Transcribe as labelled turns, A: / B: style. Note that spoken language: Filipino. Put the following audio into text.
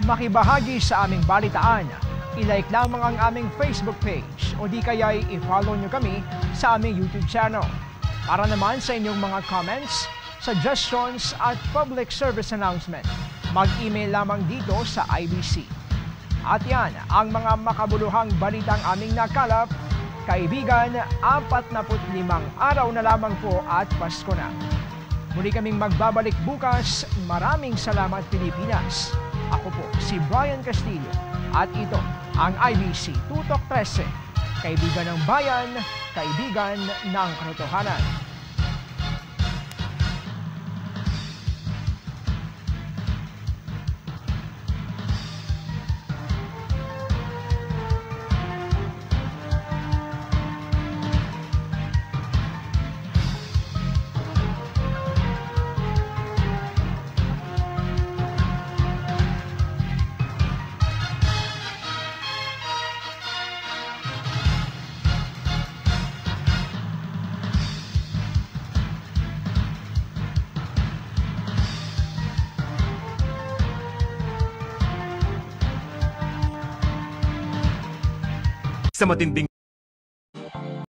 A: makibahagi sa aming balitaan. I-like lamang ang aming Facebook page o di kaya i-follow nyo kami sa aming YouTube channel. Para naman sa inyong mga comments, suggestions at public service announcement, mag-email lamang dito sa IBC. At yan ang mga makabuluhang balitang aming nakalap. Kaibigan, 45 araw na lamang po at Pasko na. Muli kaming magbabalik bukas. Maraming salamat, Pilipinas. Ako po si Brian Castillo at ito ang IBC Tutok 13. Kaibigan ng bayan, kaibigan ng katotohanan.
B: Sa matinding